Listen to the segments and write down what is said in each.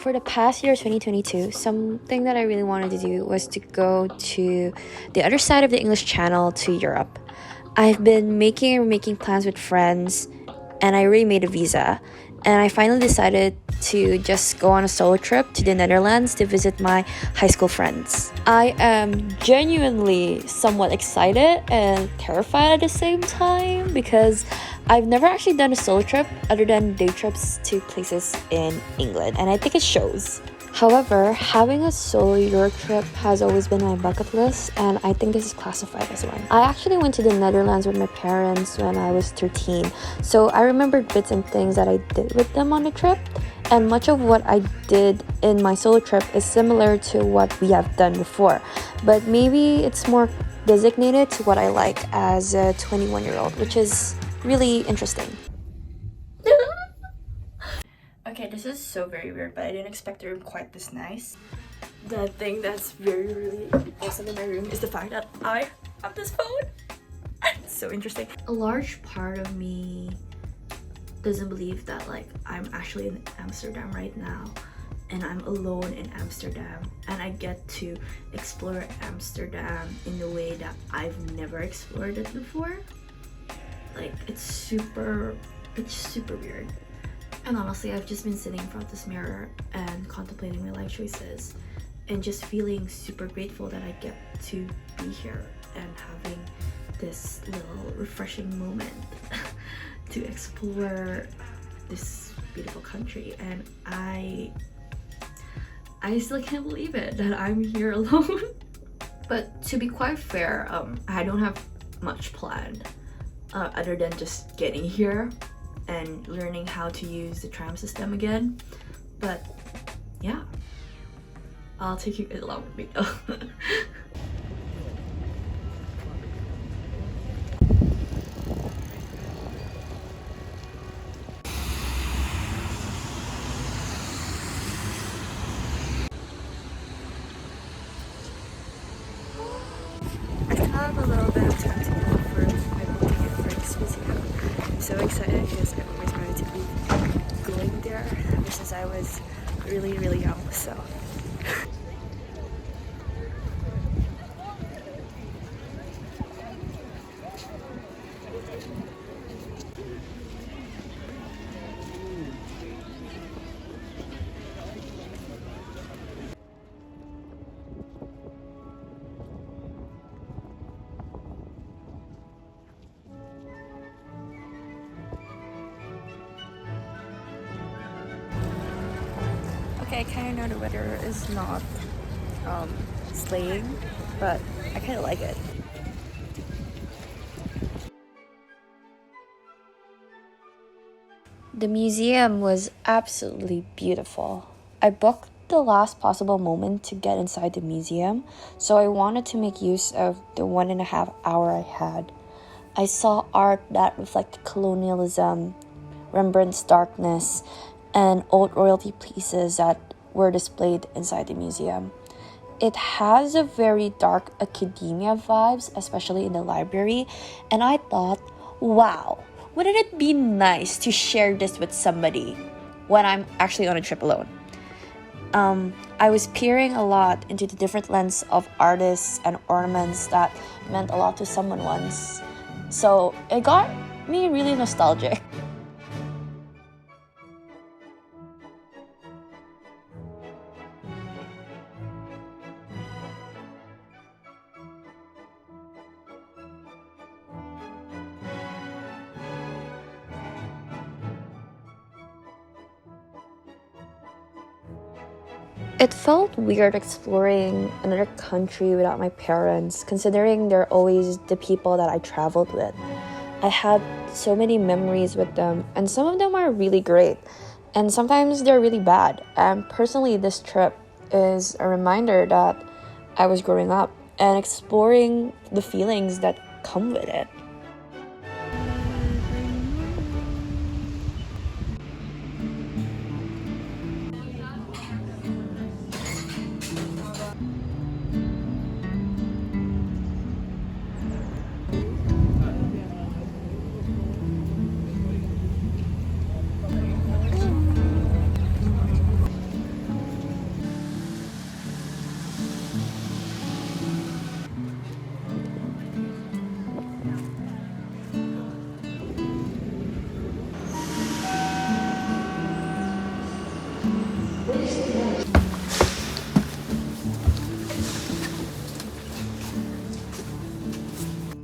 For the past year 2022, something that I really wanted to do was to go to the other side of the English Channel to Europe. I've been making plans with friends, and I already made a visa. And I finally decided to just go on a solo trip to the Netherlands to visit my high school friends. I am genuinely somewhat excited and terrified at the same time because I've never actually done a solo trip other than day trips to places in England, and I think it shows. However, having a solo Europe trip has always been my bucket list, and I think this is classified as one. I actually went to the Netherlands with my parents when I was 13, so I remembered bits and things that I did with them on the trip, and much of what I did in my solo trip is similar to what we have done before, but maybe it's more designated to what I like as a 21-year-old, which is really interesting. Okay, this is so very weird, but I didn't expect the room quite this nice. The thing that's really awesome in my room is the fact that I have this phone. It's so interesting. A large part of me doesn't believe that I'm actually in Amsterdam right now and I'm alone in Amsterdam and I get to explore Amsterdam in a way that I've never explored it before. It's super weird. And honestly, I've just been sitting in front of this mirror and contemplating my life choices and just feeling super grateful that I get to be here and having this little refreshing moment to explore this beautiful country. And I still can't believe it that I'm here alone. But to be quite fair, I don't have much planned other than just getting here and learning how to use the tram system again. But yeah, I'll take you guys along with me though. I still have a little bit of time to go for my booking at Frank's Museum. I'm so excited because I've always wanted to be going there ever since I was really young, so. Okay, I kind of know the weather is not slaying, but I kind of like it. The museum was absolutely beautiful. I booked the last possible moment to get inside the museum, so I wanted to make use of the 1.5 hour I had. I saw art that reflected colonialism, Rembrandt's darkness, and old royalty pieces that were displayed inside the museum. It has a very dark academia vibes, especially in the library, and I thought, wow, wouldn't it be nice to share this with somebody when I'm actually on a trip alone? I was peering a lot into the different lens of artists and ornaments that meant a lot to someone once, so it got me really nostalgic. It felt weird exploring another country without my parents, considering they're always the people that I traveled with. I had so many memories with them, and some of them are really great, and sometimes they're really bad. And personally, this trip is a reminder that I was growing up and exploring the feelings that come with it.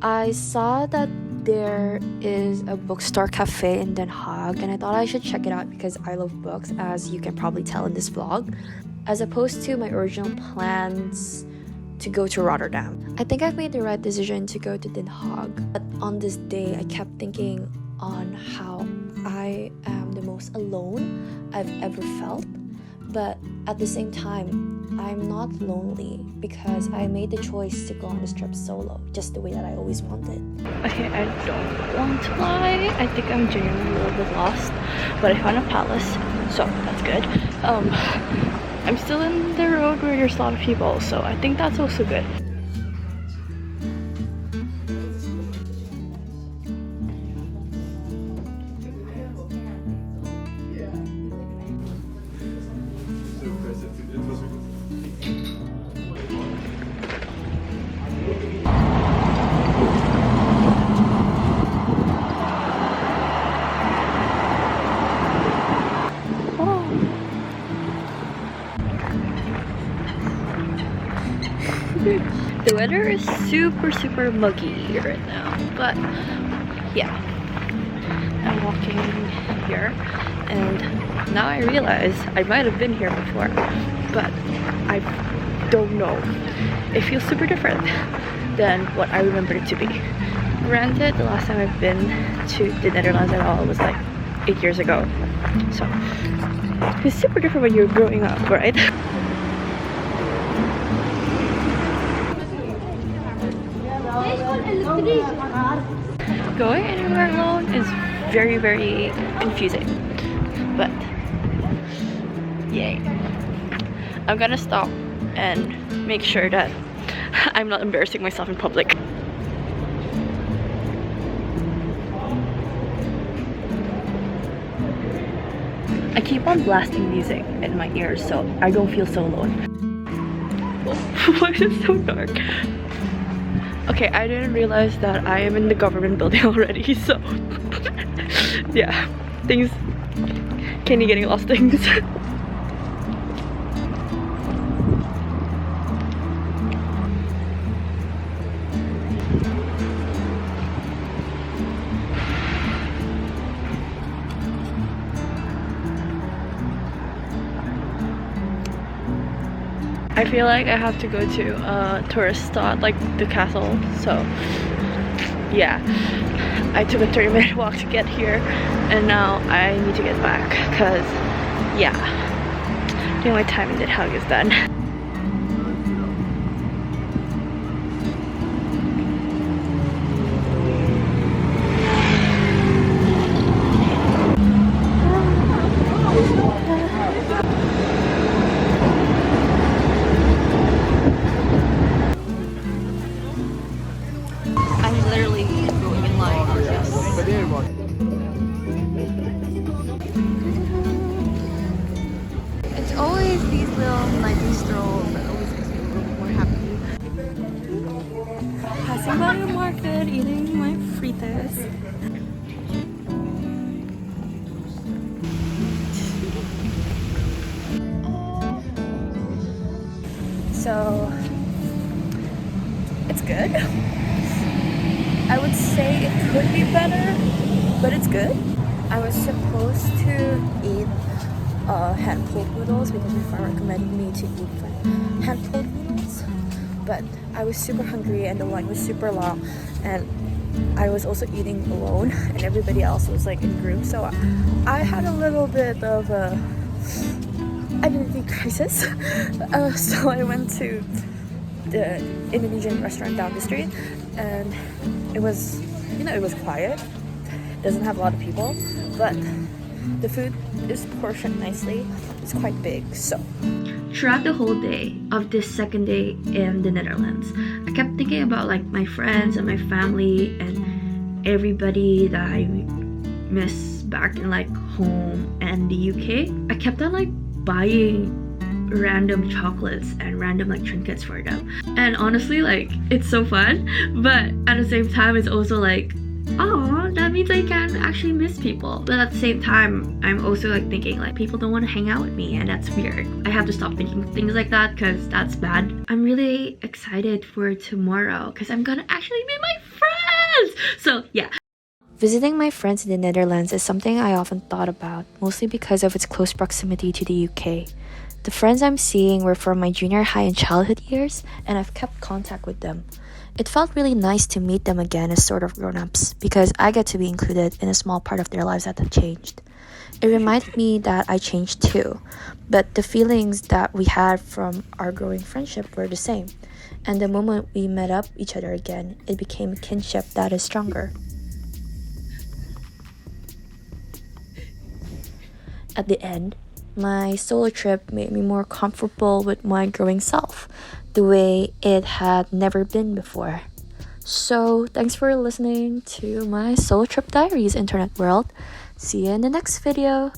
I saw that there is a bookstore cafe in Den Haag, and I thought I should check it out because I love books, as you can probably tell in this vlog, as opposed to my original plans to go to Rotterdam. I think I've made the right decision to go to Den Haag, but on this day I kept thinking on how I am the most alone I've ever felt, but at the same time I'm not lonely because I made the choice to go on this trip solo, just the way that I always wanted. Okay, I don't want to lie. I think I'm genuinely a little bit lost, but I found a palace, so that's good. I'm still in the road where there's a lot of people, so I think that's also good. The weather is super muggy right now, but yeah, I'm walking here and now I realize I might have been here before, but I don't know. It feels super different than what I remember it to be. Granted, the last time I've been to the Netherlands at all was like 8 years ago, so it's super different when you're growing up, right? Going anywhere alone is very confusing, but yay. I'm gonna stop and make sure that I'm not embarrassing myself in public. I keep on blasting music in my ears so I don't feel so alone. Why is it so dark? Okay, I didn't realize that I am in the government building already, so yeah, things can be getting lost things. I feel like I have to go to a tourist spot like the castle, so yeah, I took a 30-minute walk to get here and now I need to get back because yeah, I think my time in the Hague is done. It's always these little nightly strolls that always makes me a little more happy. Passing by the market, eating my fritas. So it's good. I would say it could be better, but it's good. I was supposed to eat hand-pulled noodles because my friend recommended me to eat hand-pulled noodles, but I was super hungry and the line was super long, and I was also eating alone and everybody else was like in groups, so I had a little bit of a identity crisis. So I went to the Indonesian restaurant down the street, and it was, you know, it was quiet, doesn't have a lot of people, but the food is portioned nicely. It's quite big. So throughout the whole day of this second day in the Netherlands, I kept thinking about like my friends and my family and everybody that I miss back in like home and the UK. I kept on like buying random chocolates and random like trinkets for them, and honestly like it's so fun, but at the same time it's also like, oh, that means I can actually miss people. But at the same time, I'm also like thinking like people don't want to hang out with me, and that's weird. I have to stop thinking things like that because that's bad. I'm really excited for tomorrow because I'm gonna actually meet my friends. So yeah. Visiting my friends in the Netherlands is something I often thought about, mostly because of its close proximity to the UK. The friends I'm seeing were from my junior high and childhood years, and I've kept contact with them. It felt really nice to meet them again as sort of grown-ups, because I get to be included in a small part of their lives that have changed. It reminded me that I changed too, but the feelings that we had from our growing friendship were the same, and the moment we met up each other again, it became a kinship that is stronger. At the end, my solo trip made me more comfortable with my growing self, the way it had never been before. So, thanks for listening to my solo trip diaries, internet world. See you in the next video.